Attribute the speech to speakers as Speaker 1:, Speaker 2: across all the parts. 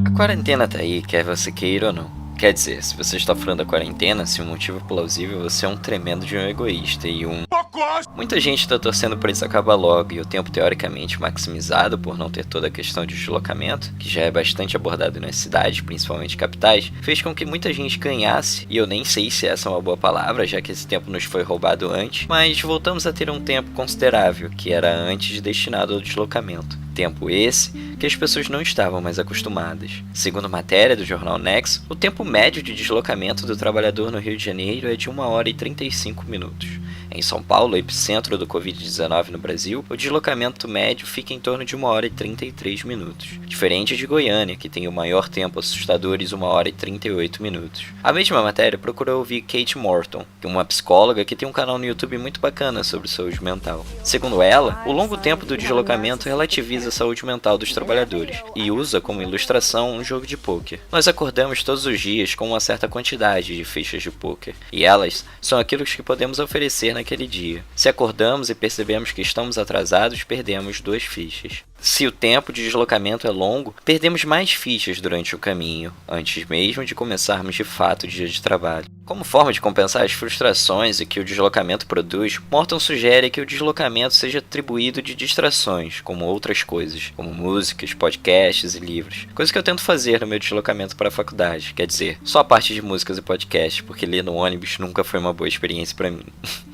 Speaker 1: A quarentena tá aí, quer você queira ou não. Quer dizer, se você está furando a quarentena, se um motivo plausível, você é um tremendo de um egoísta e um... Muita gente tá torcendo por isso acabar logo, e o tempo teoricamente maximizado por não ter toda a questão de deslocamento, que já é bastante abordado nas cidades, principalmente capitais, fez com que muita gente ganhasse, e eu nem sei se essa é uma boa palavra, já que esse tempo nos foi roubado antes, mas voltamos a ter um tempo considerável, que era antes destinado ao deslocamento. Tempo esse que as pessoas não estavam mais acostumadas. Segundo matéria do jornal Nexo, o tempo médio de deslocamento do trabalhador no Rio de Janeiro é de 1 hora e 35 minutos. Em São Paulo, epicentro do Covid-19 no Brasil, o deslocamento médio fica em torno de 1 hora e 33 minutos. Diferente de Goiânia, que tem o maior tempo assustadores 1 hora e 38 minutos. A mesma matéria procurou ouvir Kate Morton, uma psicóloga que tem um canal no YouTube muito bacana sobre saúde mental. Segundo ela, o longo tempo do deslocamento relativiza a saúde mental dos trabalhadores e usa como ilustração um jogo de pôquer. Nós acordamos todos os dias com uma certa quantidade de fichas de pôquer, e elas são aquilo que podemos oferecer naquele dia. Se acordamos e percebemos que estamos atrasados, perdemos 2 fichas. Se o tempo de deslocamento é longo, perdemos mais fichas durante o caminho, antes mesmo de começarmos de fato o dia de trabalho. Como forma de compensar as frustrações que o deslocamento produz, Morton sugere que o deslocamento seja atribuído de distrações, como outras coisas, como músicas, podcasts e livros. Coisa que eu tento fazer no meu deslocamento para a faculdade, quer dizer, só a parte de músicas e podcasts, porque ler no ônibus nunca foi uma boa experiência para mim.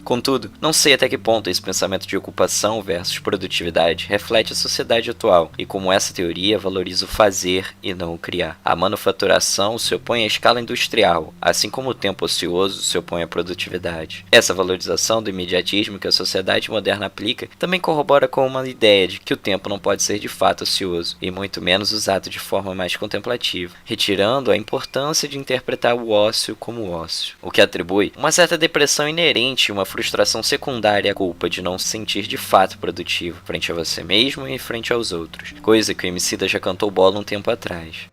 Speaker 1: Contudo, não sei até que ponto esse pensamento de ocupação versus produtividade reflete a sociedade atual e como essa teoria valoriza o fazer e não o criar. A manufaturação se opõe à escala industrial, assim como o tempo ocioso se opõe à produtividade. Essa valorização do imediatismo que a sociedade moderna aplica também corrobora com uma ideia de que o tempo não pode ser de fato ocioso e muito menos usado de forma mais contemplativa, retirando a importância de interpretar o ócio como ócio, o que atribui uma certa depressão inerente e uma frustração secundária à culpa de não se sentir de fato produtivo frente a você mesmo e frente aos outros, coisa que o Emicida já cantou bola um tempo atrás.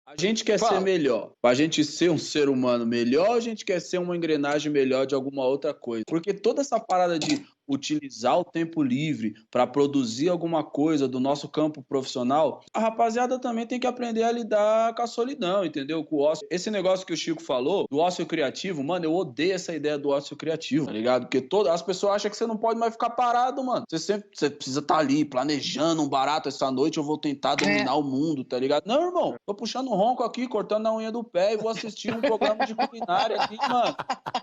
Speaker 2: A gente quer ser melhor. Pra gente ser um ser humano melhor, a gente quer ser uma engrenagem melhor de alguma outra coisa. Porque toda essa parada de utilizar o tempo livre para produzir alguma coisa do nosso campo profissional, a rapaziada também tem que aprender a lidar com a solidão, entendeu? Com o ócio. Esse negócio que o Chico falou, do ócio criativo, mano, eu odeio essa ideia do ócio criativo, tá ligado? Porque as pessoas acham que você não pode mais ficar parado, mano. Você precisa estar ali planejando um barato essa noite, eu vou tentar dominar o mundo, tá ligado? Não, irmão, tô puxando um ronco aqui, cortando a unha do pé e vou assistir um programa de culinária aqui, mano.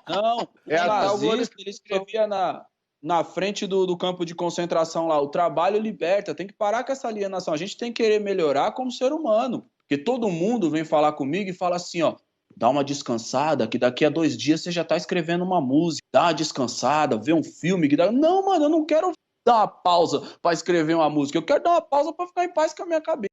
Speaker 2: Não, o nazista, ele escrevia na frente do campo de concentração lá, o trabalho liberta, tem que parar com essa alienação, a gente tem que querer melhorar como ser humano, porque todo mundo vem falar comigo e fala assim, ó, dá uma descansada, que daqui a 2 dias você já tá escrevendo uma música, dá uma descansada, vê um filme, que dá... Não, mano, eu não quero dar uma pausa para escrever uma música, eu quero dar uma pausa para ficar em paz com a minha cabeça.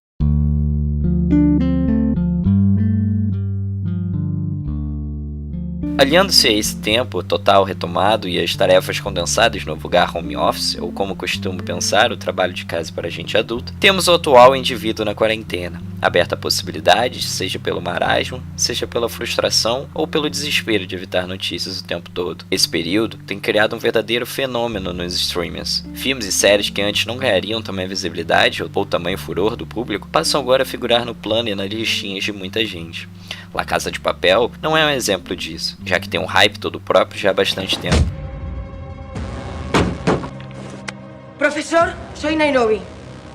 Speaker 1: Aliando-se a esse tempo total retomado e as tarefas condensadas no vulgar home office, ou como costumo pensar, o trabalho de casa para gente adulta, temos o atual indivíduo na quarentena, aberto a possibilidades, seja pelo marasmo, seja pela frustração ou pelo desespero de evitar notícias o tempo todo. Esse período tem criado um verdadeiro fenômeno nos streamers. Filmes e séries que antes não ganhariam tamanha visibilidade ou tamanho furor do público passam agora a figurar no plano e nas listinhas de muita gente. La Casa de Papel não é um exemplo disso, já que tem um hype todo próprio já há bastante tempo.
Speaker 3: Profesor, soy Nairobi.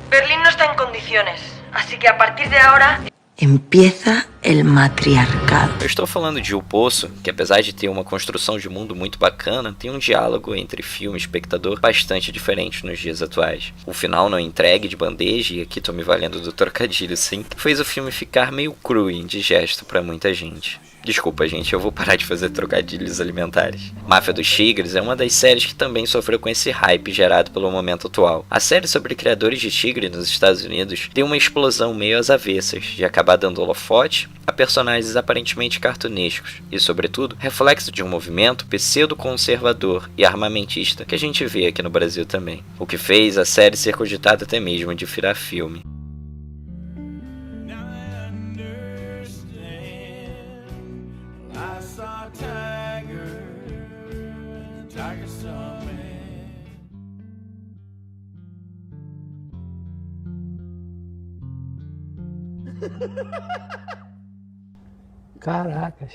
Speaker 3: Berlín no está en condiciones, así que a partir de ahora... Empieza el matriarcado.
Speaker 1: Eu estou falando de O Poço, que apesar de ter uma construção de mundo muito bacana, tem um diálogo entre filme e espectador bastante diferente nos dias atuais. O final não entregue de bandeja, e aqui tô me valendo do trocadilho sim, fez o filme ficar meio cru e indigesto para muita gente. Desculpa, gente, eu vou parar de fazer trocadilhos alimentares. Máfia dos Tigres é uma das séries que também sofreu com esse hype gerado pelo momento atual. A série sobre criadores de tigre nos Estados Unidos deu uma explosão meio às avessas, de acabar dando holofote a personagens aparentemente cartunescos, e sobretudo, reflexo de um movimento pseudo-conservador e armamentista que a gente vê aqui no Brasil também, o que fez a série ser cogitada até mesmo de virar filme.
Speaker 4: Caracas.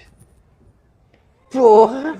Speaker 4: Porra!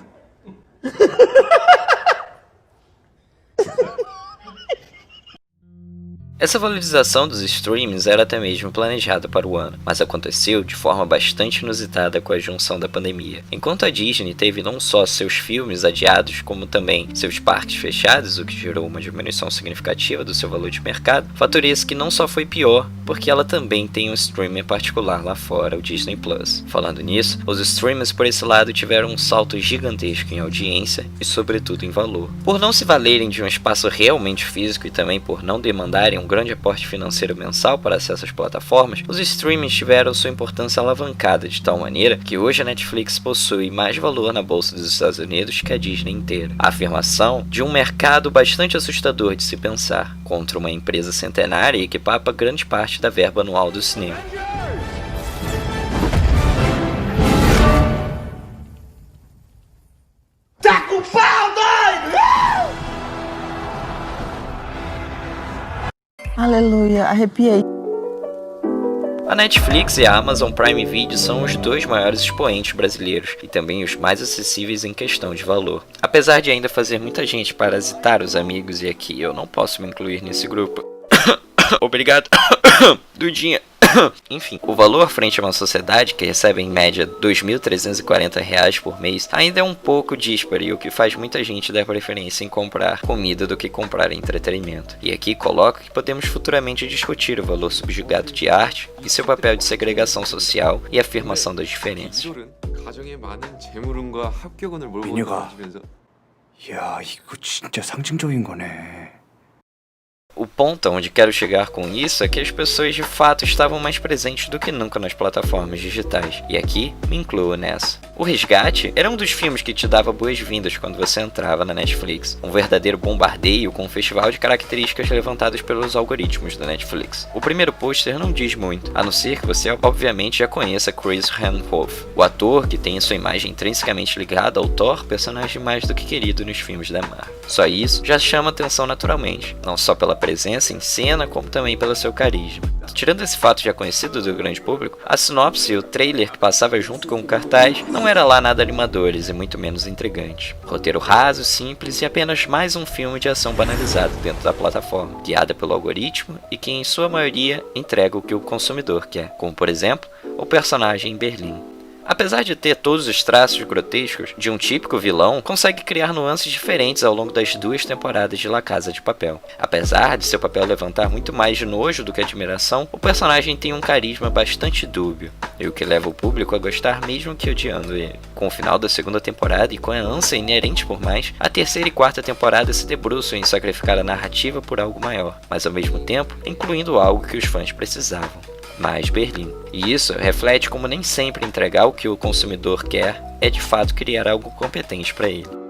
Speaker 1: Essa valorização dos streams era até mesmo planejada para o ano, mas aconteceu de forma bastante inusitada com a junção da pandemia. Enquanto a Disney teve não só seus filmes adiados, como também seus parques fechados, o que gerou uma diminuição significativa do seu valor de mercado, fator esse que não só foi pior, porque ela também tem um streaming particular lá fora, o Disney Plus. Falando nisso, os streamers por esse lado tiveram um salto gigantesco em audiência e sobretudo em valor. Por não se valerem de um espaço realmente físico e também por não demandarem um grande aporte financeiro mensal para acesso às plataformas, os streamings tiveram sua importância alavancada de tal maneira que hoje a Netflix possui mais valor na bolsa dos Estados Unidos que a Disney inteira. A afirmação de um mercado bastante assustador de se pensar, contra uma empresa centenária e que papa grande parte da verba anual do cinema.
Speaker 4: Tá com pau, doido!
Speaker 5: Aleluia, arrepiei.
Speaker 1: A Netflix e a Amazon Prime Video são os dois maiores expoentes brasileiros e também os mais acessíveis em questão de valor. Apesar de ainda fazer muita gente parasitar os amigos, e aqui eu não posso me incluir nesse grupo. Obrigado, Dudinha. Enfim, o valor frente a uma sociedade que recebe em média R$ 2.340 por mês ainda é um pouco dísparo, e o que faz muita gente dar preferência em comprar comida do que comprar entretenimento. E aqui coloco que podemos futuramente discutir o valor subjugado de arte e seu papel de segregação social e afirmação das diferenças.
Speaker 6: 이야, 이거 진짜 상징적인 거네.
Speaker 1: O ponto onde quero chegar com isso é que as pessoas de fato estavam mais presentes do que nunca nas plataformas digitais, e aqui me incluo nessa. O Resgate era um dos filmes que te dava boas-vindas quando você entrava na Netflix, um verdadeiro bombardeio com um festival de características levantadas pelos algoritmos da Netflix. O primeiro pôster não diz muito, a não ser que você obviamente já conheça Chris Hemsworth, o ator que tem sua imagem intrinsecamente ligada ao Thor, personagem mais do que querido nos filmes da Marvel. Só isso já chama atenção naturalmente, não só pela presença em cena, como também pelo seu carisma. Tirando esse fato já conhecido do grande público, a sinopse e o trailer que passava junto com o cartaz não era lá nada animadores e muito menos intrigantes. Roteiro raso, simples e apenas mais um filme de ação banalizado dentro da plataforma, guiada pelo algoritmo e que em sua maioria entrega o que o consumidor quer, como por exemplo, o personagem em Berlim. Apesar de ter todos os traços grotescos de um típico vilão, consegue criar nuances diferentes ao longo das 2 temporadas de La Casa de Papel. Apesar de seu papel levantar muito mais de nojo do que admiração, o personagem tem um carisma bastante dúbio, e o que leva o público a gostar mesmo que odiando ele. Com o final da 2ª temporada e com a ânsia inerente por mais, a 3ª e 4ª temporada se debruçam em sacrificar a narrativa por algo maior, mas ao mesmo tempo incluindo algo que os fãs precisavam: mais Berlim. E isso reflete como nem sempre entregar o que o consumidor quer é de fato criar algo competente para ele.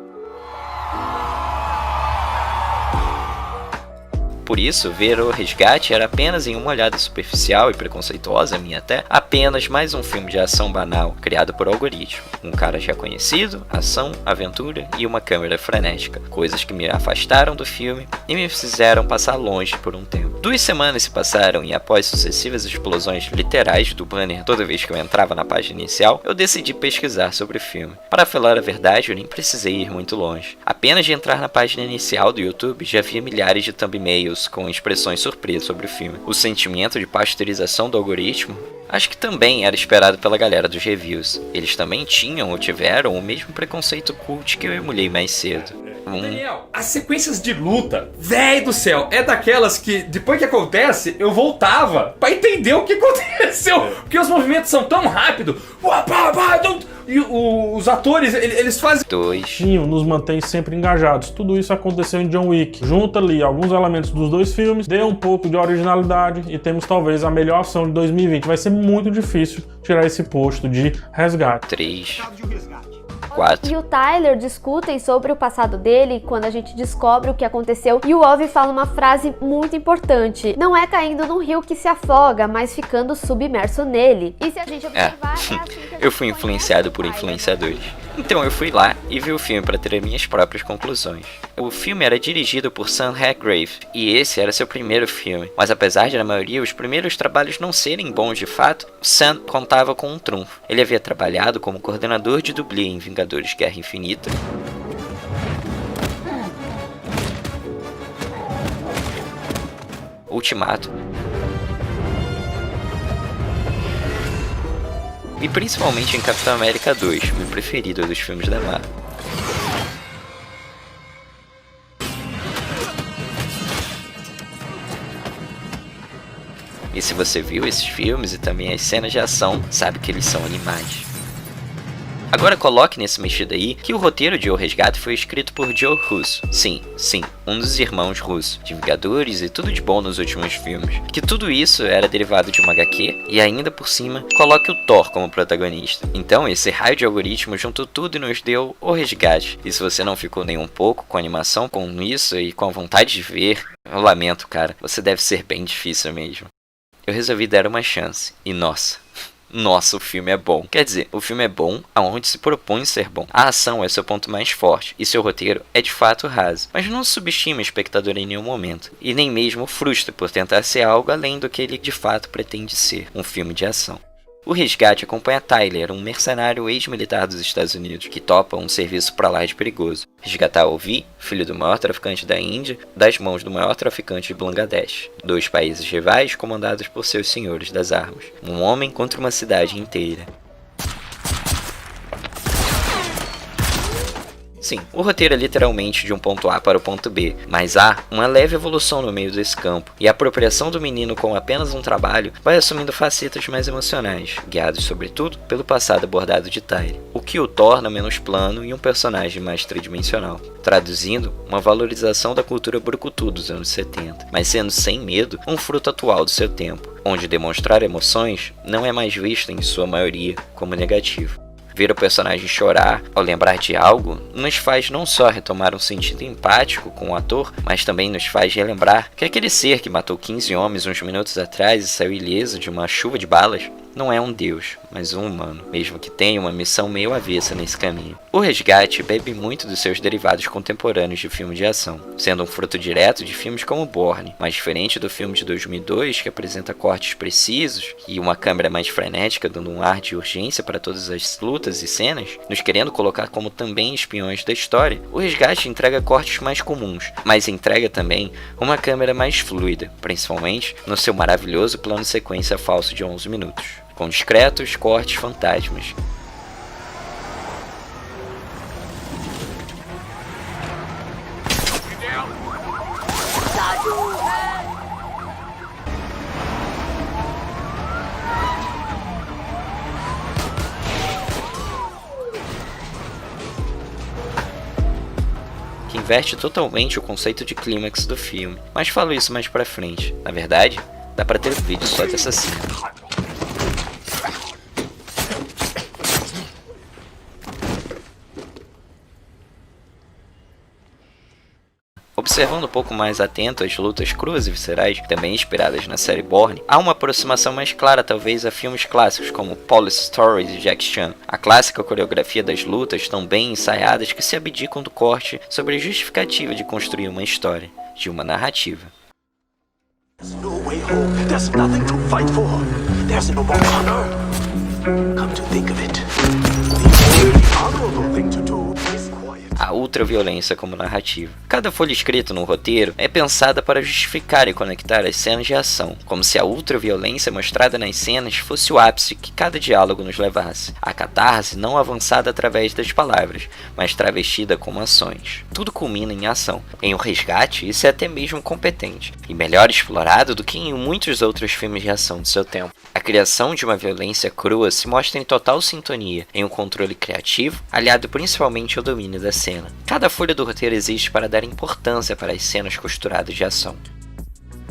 Speaker 1: Por isso, ver O Resgate era apenas em uma olhada superficial e preconceituosa minha até, apenas mais um filme de ação banal, criado por algoritmo. Um cara já conhecido, ação, aventura e uma câmera frenética, coisas que me afastaram do filme e me fizeram passar longe por um tempo. 2 semanas se passaram e após sucessivas explosões literais do banner toda vez que eu entrava na página inicial, eu decidi pesquisar sobre o filme. Para falar a verdade, eu nem precisei ir muito longe. Apenas de entrar na página inicial do YouTube, já havia milhares de thumbnails com expressões surpresas sobre o filme. O sentimento de pasteurização do algoritmo acho que também era esperado pela galera dos reviews. Eles também tinham ou tiveram o mesmo preconceito cult que eu emulei mais cedo.
Speaker 7: Daniel, as sequências de luta, véi do céu, é daquelas que depois que acontece, eu voltava pra entender o que aconteceu. Porque os movimentos são tão rápidos. E os atores, eles fazem...
Speaker 1: 2.
Speaker 4: Nos mantém sempre engajados. Tudo isso aconteceu em John Wick. Junta ali alguns elementos dos 2 filmes, dê um pouco de originalidade e temos talvez a melhor ação de 2020. Vai ser muito difícil tirar esse posto de Resgate.
Speaker 1: 3. 4.
Speaker 5: E o Tyler discutem sobre o passado dele quando a gente descobre o que aconteceu. E o Ovi fala uma frase muito importante: não é caindo num rio que se afoga, mas ficando submerso nele. E se a gente observar, é assim que
Speaker 1: eu fui influenciado por influenciadores. Então eu fui lá e vi o filme para ter minhas próprias conclusões. O filme era dirigido por Sam Hargrave e esse era seu primeiro filme. Mas apesar de na maioria os primeiros trabalhos não serem bons de fato, Sam contava com um trunfo. Ele havia trabalhado como coordenador de dublê em Vingadores Guerra Infinita, Ultimato e principalmente em Capitão América 2, meu preferido dos filmes da Marvel. E se você viu esses filmes e também as cenas de ação, sabe que eles são animais. Agora coloque nesse mexido aí que o roteiro de O Resgate foi escrito por Joe Russo. Sim, um dos irmãos Russo, de Vingadores e tudo de bom nos últimos filmes. Que tudo isso era derivado de uma HQ e ainda por cima coloque o Thor como protagonista. Então esse raio de algoritmo juntou tudo e nos deu O Resgate. E se você não ficou nem um pouco com a animação, com isso e com a vontade de ver, eu lamento, cara, você deve ser bem difícil mesmo. Eu resolvi dar uma chance e nossa, o filme é bom. Quer dizer, o filme é bom aonde se propõe ser bom. A ação é seu ponto mais forte e seu roteiro é de fato raso. Mas não subestima o espectador em nenhum momento. E nem mesmo frustra por tentar ser algo além do que ele de fato pretende ser, um filme de ação. O Resgate acompanha Tyler, um mercenário ex-militar dos Estados Unidos, que topa um serviço pra lá de perigoso. Resgatar Ovi, filho do maior traficante da Índia, das mãos do maior traficante de Bangladesh. 2 países rivais comandados por seus senhores das armas. Um homem contra uma cidade inteira. Sim, o roteiro é literalmente de um ponto A para o ponto B, mas há uma leve evolução no meio desse campo, e a apropriação do menino como apenas um trabalho vai assumindo facetas mais emocionais, guiados sobretudo pelo passado abordado de Tyler, o que o torna menos plano e um personagem mais tridimensional, traduzindo uma valorização da cultura brucutu dos anos 70, mas sendo sem medo um fruto atual do seu tempo, onde demonstrar emoções não é mais visto em sua maioria como negativo. Ver o personagem chorar ao lembrar de algo nos faz não só retomar um sentido empático com o ator, mas também nos faz relembrar que aquele ser que matou 15 homens uns minutos atrás e saiu ileso de uma chuva de balas não é um deus, mas um humano, mesmo que tenha uma missão meio avessa nesse caminho. O Resgate bebe muito dos seus derivados contemporâneos de filme de ação, sendo um fruto direto de filmes como Bourne, mas diferente do filme de 2002, que apresenta cortes precisos e uma câmera mais frenética, dando um ar de urgência para todas as lutas e cenas, nos querendo colocar como também espiões da história. O Resgate entrega cortes mais comuns, mas entrega também uma câmera mais fluida, principalmente no seu maravilhoso plano sequência falso de 11 minutos. Com discretos cortes fantasmas. Que inverte totalmente o conceito de clímax do filme, mas falo isso mais pra frente. Na verdade, dá pra ter um vídeo só dessa cena. Observando um pouco mais atento as lutas cruas e viscerais, também inspiradas na série Bourne, há uma aproximação mais clara talvez a filmes clássicos como Police Story de Jack Chan. A clássica coreografia das lutas tão bem ensaiadas que se abdicam do corte sobre a justificativa de construir uma história, de uma narrativa.
Speaker 8: There's no way home. There's nothing to fight for. There's no more honor. Come to think of it, the only honorable thing to do is quiet.
Speaker 1: A ultraviolência como narrativa. Cada folha escrita no roteiro é pensada para justificar e conectar as cenas de ação, como se a ultraviolência mostrada nas cenas fosse o ápice que cada diálogo nos levasse. A catarse não avançada através das palavras, mas travestida como ações. Tudo culmina em ação. Em O Resgate, isso é até mesmo competente, e melhor explorado do que em muitos outros filmes de ação de seu tempo. A criação de uma violência crua se mostra em total sintonia, em um controle criativo, aliado principalmente ao domínio da cena. Cada folha do roteiro existe para dar importância para as cenas costuradas de ação.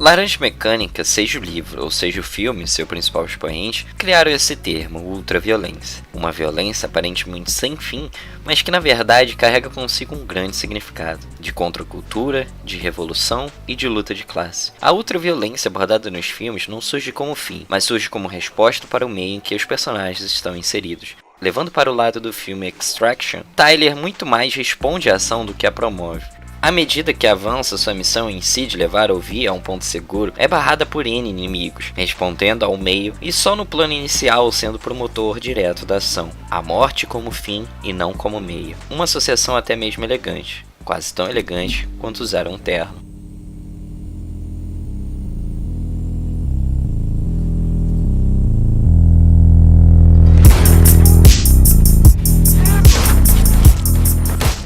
Speaker 1: Laranja Mecânica, seja o livro ou seja o filme, seu principal expoente, criaram esse termo, ultraviolência. Uma violência aparentemente sem fim, mas que na verdade carrega consigo um grande significado, de contracultura, de revolução e de luta de classe. A ultraviolência abordada nos filmes não surge como fim, mas surge como resposta para o meio em que os personagens estão inseridos. Levando para o lado do filme Extraction, Tyler muito mais responde à ação do que a promove. À medida que avança, sua missão em si de levar Ovi a um ponto seguro é barrada por N inimigos, respondendo ao meio e só no plano inicial sendo promotor direto da ação. A morte como fim e não como meio. Uma associação até mesmo elegante, quase tão elegante quanto usar um terno.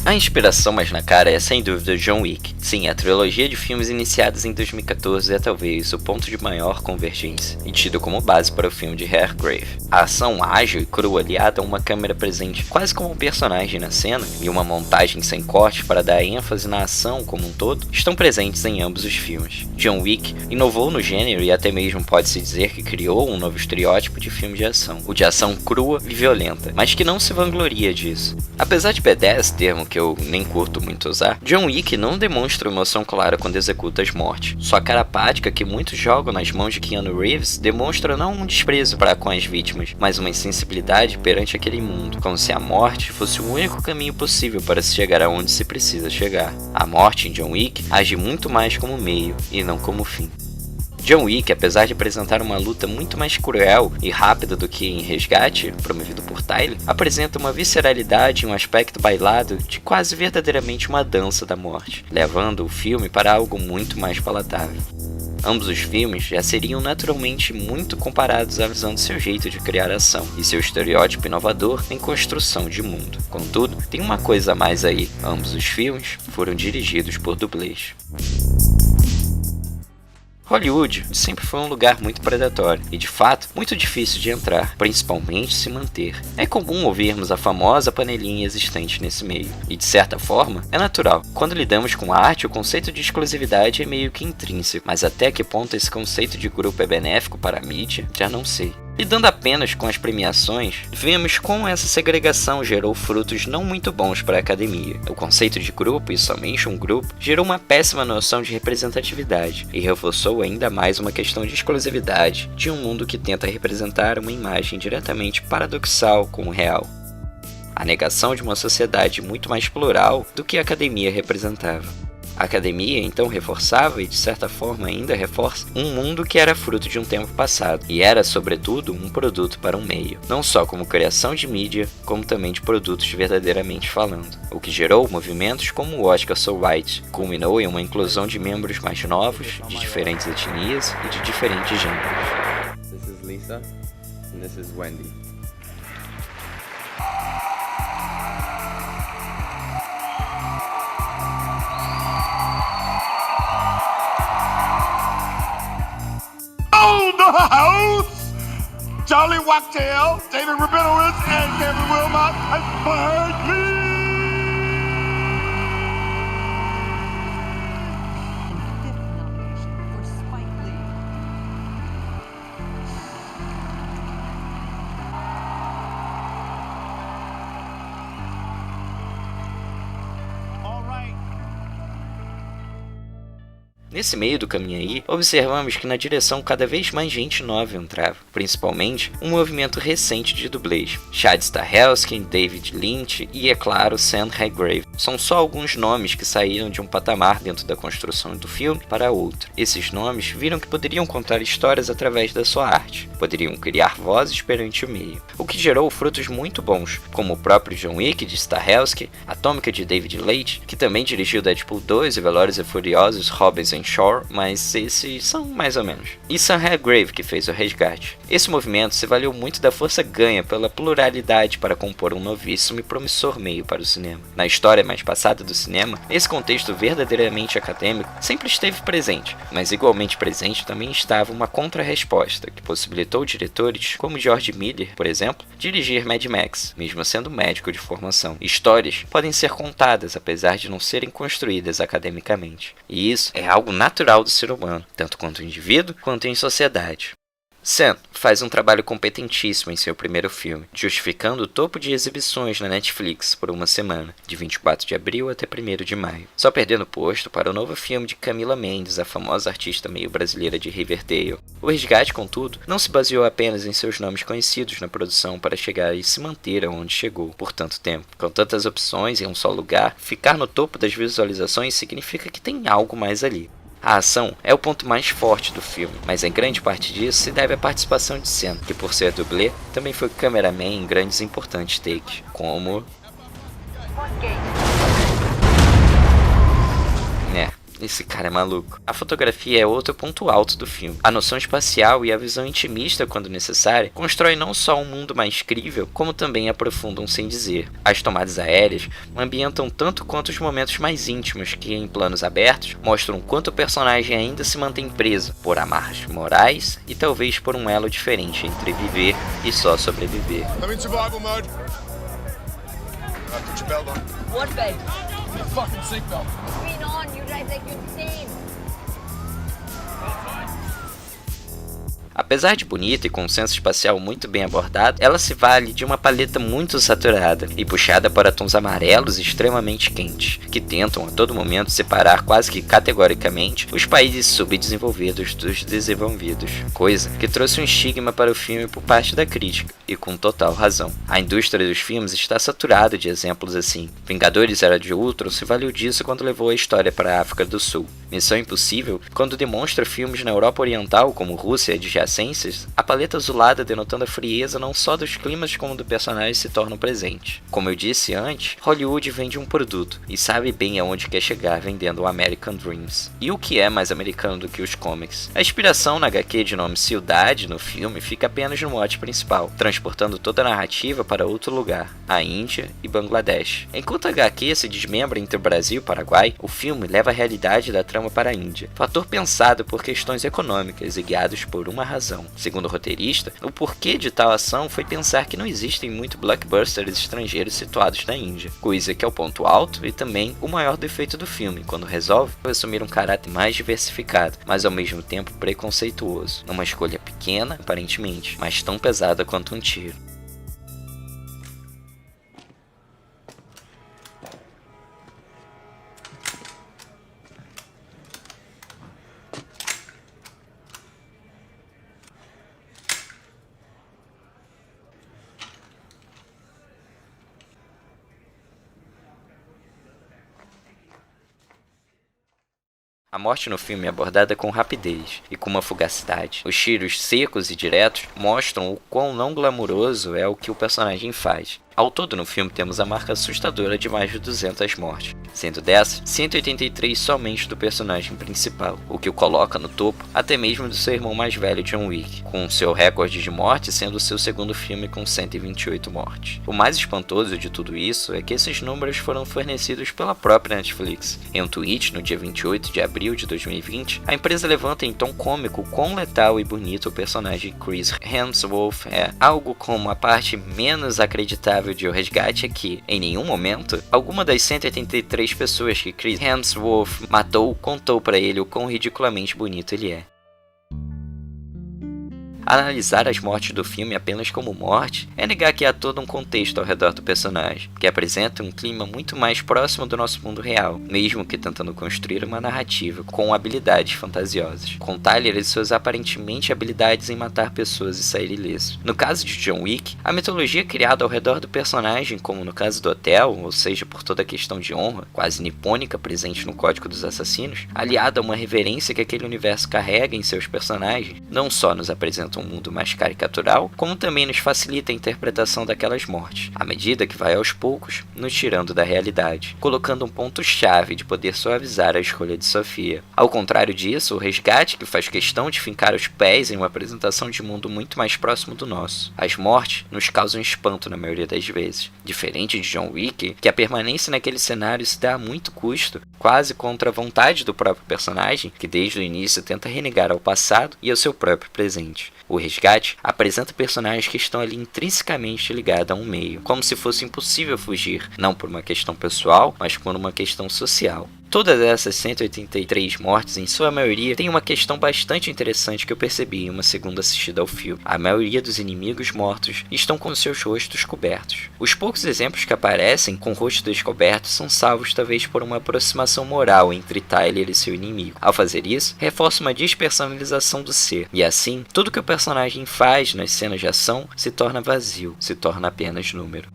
Speaker 1: A inspiração mais na cara é sem dúvida John Wick. Sim, a trilogia de filmes iniciados em 2014 é talvez o ponto de maior convergência, e tido como base para o filme de Hairgrave. A ação ágil e crua aliada a uma câmera presente quase como um personagem na cena, e uma montagem sem cortes para dar ênfase na ação como um todo, estão presentes em ambos os filmes. John Wick inovou no gênero e até mesmo pode-se dizer que criou um novo estereótipo de filme de ação, o de ação crua e violenta, mas que não se vangloria disso. Apesar de badass, termo que eu nem curto muito usar, John Wick não demonstra emoção clara quando executa as mortes. Sua cara apática que muitos jogam nas mãos de Keanu Reeves demonstra não um desprezo para com as vítimas, mas uma insensibilidade perante aquele mundo, como se a morte fosse o único caminho possível para se chegar aonde se precisa chegar. A morte em John Wick age muito mais como meio e não como fim. John Wick, apesar de apresentar uma luta muito mais cruel e rápida do que em Resgate, promovido por Tyler, apresenta uma visceralidade e um aspecto bailado de quase verdadeiramente uma dança da morte, levando o filme para algo muito mais palatável. Ambos os filmes já seriam naturalmente muito comparados à visão do seu jeito de criar ação e seu estereótipo inovador em construção de mundo. Contudo, tem uma coisa a mais aí, ambos os filmes foram dirigidos por dublês. Hollywood sempre foi um lugar muito predatório e, de fato, muito difícil de entrar, principalmente se manter. É comum ouvirmos a famosa panelinha existente nesse meio, e de certa forma, é natural. Quando lidamos com arte, o conceito de exclusividade é meio que intrínseco, mas até que ponto esse conceito de grupo é benéfico para a mídia, já não sei. Lidando apenas com as premiações, vemos como essa segregação gerou frutos não muito bons para a academia. O conceito de grupo, e somente um grupo, gerou uma péssima noção de representatividade e reforçou ainda mais uma questão de exclusividade de um mundo que tenta representar uma imagem diretamente paradoxal com o real. A negação de uma sociedade muito mais plural do que a academia representava. A academia então reforçava e de certa forma ainda reforça um mundo que era fruto de um tempo passado e era sobretudo um produto para um meio, não só como criação de mídia, como também de produtos verdadeiramente falando, o que gerou movimentos como o Oscar So White, culminou em uma inclusão de membros mais novos, de diferentes etnias e de diferentes gêneros.
Speaker 9: This is Lisa and this is Wendy.
Speaker 8: The house, Charlie Wacktail, David Rabinowitz, and Kevin Wilmot has fired me.
Speaker 1: Nesse meio do caminho aí, observamos que na direção cada vez mais gente nova entrava, principalmente um movimento recente de dublês. Chad Stahelski, David Lynch e, é claro, Sam Hargrave. São só alguns nomes que saíram de um patamar dentro da construção do filme para outro. Esses nomes viram que poderiam contar histórias através da sua arte, poderiam criar vozes perante o meio, o que gerou frutos muito bons, como o próprio John Wick de Stahelski, Atômica de David Leitch, que também dirigiu Deadpool 2 e Velozes e Furiosos Hobbs and Shaw, mas esses são mais ou menos. E Sam Hargrave, que fez o Resgate. Esse movimento se valeu muito da força ganha pela pluralidade para compor um novíssimo e promissor meio para o cinema. Na história mais passada do cinema, esse contexto verdadeiramente acadêmico sempre esteve presente, mas igualmente presente também estava uma contra-resposta que possibilitou diretores como George Miller, por exemplo, dirigir Mad Max, mesmo sendo médico de formação. Histórias podem ser contadas apesar de não serem construídas academicamente, e isso é algo natural do ser humano, tanto quanto indivíduo quanto em sociedade. Sam faz um trabalho competentíssimo em seu primeiro filme, justificando o topo de exibições na Netflix por uma semana, de 24 de abril até 1º de maio, só perdendo posto para o novo filme de Camila Mendes, a famosa artista meio brasileira de Riverdale. O Resgate, contudo, não se baseou apenas em seus nomes conhecidos na produção para chegar e se manter aonde chegou por tanto tempo. Com tantas opções em um só lugar, ficar no topo das visualizações significa que tem algo mais ali. A ação é o ponto mais forte do filme, mas em grande parte disso se deve à participação de Sam, que por ser dublê, também foi cameraman em grandes e importantes takes, como... Esse cara é maluco. A fotografia é outro ponto alto do filme. A noção espacial e a visão intimista, quando necessária, constrói não só um mundo mais crível, como também aprofundam sem dizer. As tomadas aéreas ambientam tanto quanto os momentos mais íntimos que, em planos abertos, mostram quanto o personagem ainda se mantém preso por amarras morais e talvez por um elo diferente entre viver e só sobreviver.
Speaker 8: I'm in survival mode. Put your belt on.
Speaker 3: What bed?
Speaker 8: Your fucking seatbelt.
Speaker 3: Been on, you guys like you've seen.
Speaker 1: Apesar de bonita e com um senso espacial muito bem abordado, ela se vale de uma paleta muito saturada e puxada para tons amarelos extremamente quentes, que tentam a todo momento separar quase que categoricamente os países subdesenvolvidos dos desenvolvidos, coisa que trouxe um estigma para o filme por parte da crítica, e com total razão. A indústria dos filmes está saturada de exemplos assim. Vingadores Era de Ultron se valeu disso quando levou a história para a África do Sul. Missão Impossível, quando demonstra filmes na Europa Oriental como Rússia e adjacências, a paleta azulada denotando a frieza não só dos climas como do personagem se tornam presentes. Como eu disse antes, Hollywood vende um produto e sabe bem aonde quer chegar vendendo o American Dreams. E o que é mais americano do que os comics? A inspiração na HQ de nome Ciudad no filme fica apenas no mote principal, transportando toda a narrativa para outro lugar, a Índia e Bangladesh. Enquanto a HQ se desmembra entre o Brasil e o Paraguai, o filme leva a realidade da trama para a Índia, fator pensado por questões econômicas e guiados por uma razão. Segundo o roteirista, o porquê de tal ação foi pensar que não existem muitos blockbusters estrangeiros situados na Índia, coisa que é o ponto alto e também o maior defeito do filme, quando resolve assumir um caráter mais diversificado, mas ao mesmo tempo preconceituoso, numa escolha pequena, aparentemente, mas tão pesada quanto um tiro. A morte no filme é abordada com rapidez e com uma fugacidade. Os tiros secos e diretos mostram o quão não glamuroso é o que o personagem faz. Ao todo no filme temos a marca assustadora de mais de 200 mortes, sendo dessas 183 somente do personagem principal, o que o coloca no topo até mesmo do seu irmão mais velho John Wick, com seu recorde de morte sendo o seu segundo filme com 128 mortes. O mais espantoso de tudo isso é que esses números foram fornecidos pela própria Netflix. Em um tweet no dia 28 de abril de 2020, a empresa levanta em tom cômico o quão letal e bonito o personagem Chris Hemsworth é, algo como a parte menos acreditável de O Resgate é que, em nenhum momento, alguma das 183 pessoas que Chris Hemsworth matou contou para ele o quão ridiculamente bonito ele é. Analisar as mortes do filme apenas como morte é negar que há todo um contexto ao redor do personagem, que apresenta um clima muito mais próximo do nosso mundo real, mesmo que tentando construir uma narrativa com habilidades fantasiosas, com Tyler e suas aparentemente habilidades em matar pessoas e sair ileso. No caso de John Wick, a mitologia criada ao redor do personagem, como no caso do hotel, ou seja, por toda a questão de honra, quase nipônica presente no Código dos Assassinos, aliada a uma reverência que aquele universo carrega em seus personagens, não só nos apresenta representam um mundo mais caricatural, como também nos facilita a interpretação daquelas mortes, à medida que vai aos poucos nos tirando da realidade, colocando um ponto-chave de poder suavizar a escolha de Sofia. Ao contrário disso, o Resgate, que faz questão de fincar os pés em uma apresentação de mundo muito mais próximo do nosso. As mortes nos causam espanto na maioria das vezes, diferente de John Wick, que a permanência naquele cenário se dá a muito custo, quase contra a vontade do próprio personagem, que desde o início tenta renegar ao passado e ao seu próprio presente. O Resgate apresenta personagens que estão ali intrinsecamente ligados a um meio, como se fosse impossível fugir, não por uma questão pessoal, mas por uma questão social. Todas essas 183 mortes, em sua maioria, têm uma questão bastante interessante que eu percebi em uma segunda assistida ao filme. A maioria dos inimigos mortos estão com seus rostos cobertos. Os poucos exemplos que aparecem com o rosto descoberto são salvos talvez por uma aproximação moral entre Tyler e seu inimigo. Ao fazer isso, reforça uma despersonalização do ser, e assim, tudo que o personagem faz nas cenas de ação se torna vazio, se torna apenas número.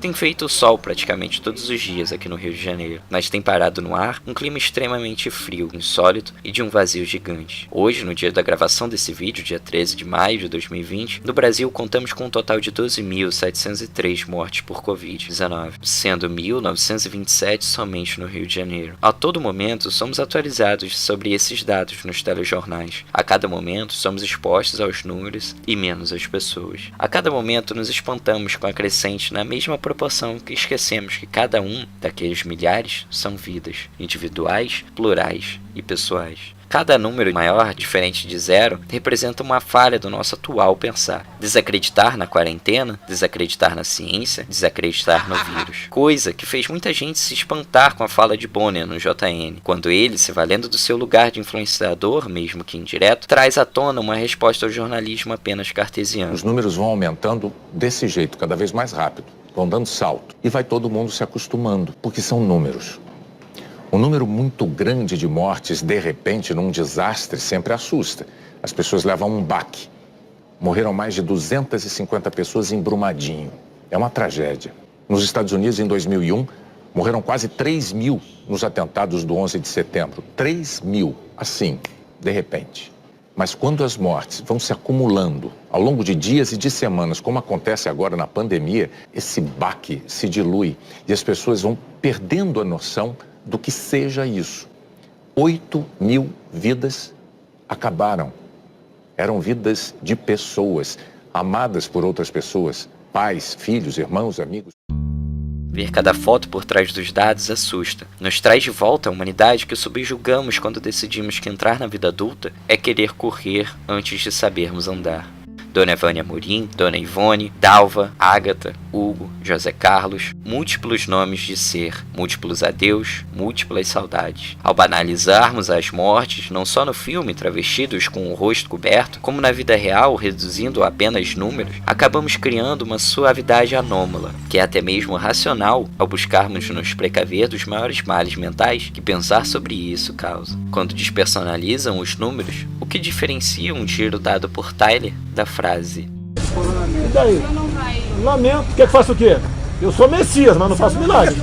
Speaker 1: Tem feito sol praticamente todos os dias aqui no Rio de Janeiro, mas tem parado no ar um clima extremamente frio, insólito e de um vazio gigante. Hoje, no dia da gravação desse vídeo, dia 13 de maio de 2020, no Brasil contamos com um total de 12.703 mortes por Covid-19, sendo 1.927 somente no Rio de Janeiro. A todo momento, somos atualizados sobre esses dados nos telejornais. A cada momento, somos expostos aos números e menos às pessoas. A cada momento, nos espantamos com a crescente na mesma proporção que esquecemos que cada um daqueles milhares são vidas, individuais, plurais e pessoais. Cada número maior, diferente de zero, representa uma falha do nosso atual pensar. Desacreditar na quarentena, desacreditar na ciência, desacreditar no vírus. Coisa que fez muita gente se espantar com a fala de Bonner no JN, quando ele, se valendo do seu lugar de influenciador, mesmo que indireto, traz à tona uma resposta ao jornalismo apenas cartesiano.
Speaker 10: Os números vão aumentando desse jeito, cada vez mais rápido. Vão dando salto. E vai todo mundo se acostumando, porque são números. Um número muito grande de mortes, de repente, num desastre, sempre assusta. As pessoas levam um baque. Morreram mais de 250 pessoas em Brumadinho. É uma tragédia. Nos Estados Unidos, em 2001, morreram quase 3.000 nos atentados do 11 de setembro. 3.000, assim, de repente. Mas quando as mortes vão se acumulando ao longo de dias e de semanas, como acontece agora na pandemia, esse baque se dilui e as pessoas vão perdendo a noção do que seja isso. 8.000 vidas acabaram. Eram vidas de pessoas, amadas por outras pessoas, pais, filhos, irmãos, amigos.
Speaker 1: Ver cada foto por trás dos dados assusta. Nos traz de volta a humanidade que subjugamos quando decidimos que entrar na vida adulta é querer correr antes de sabermos andar. Dona Evânia Amorim, Dona Ivone, Dalva, Ágata, Hugo, José Carlos, múltiplos nomes de ser, múltiplos adeus, múltiplas saudades. Ao banalizarmos as mortes, não só no filme travestidos com o rosto coberto, como na vida real reduzindo a apenas números, acabamos criando uma suavidade anômala, que é até mesmo racional ao buscarmos nos precaver dos maiores males mentais que pensar sobre isso causa. Quando despersonalizam os números, o que diferencia um tiro dado por Tyler da frase.
Speaker 11: E daí? Lamento. Quer que faça o quê? Eu sou Messias, mas não faço milagre.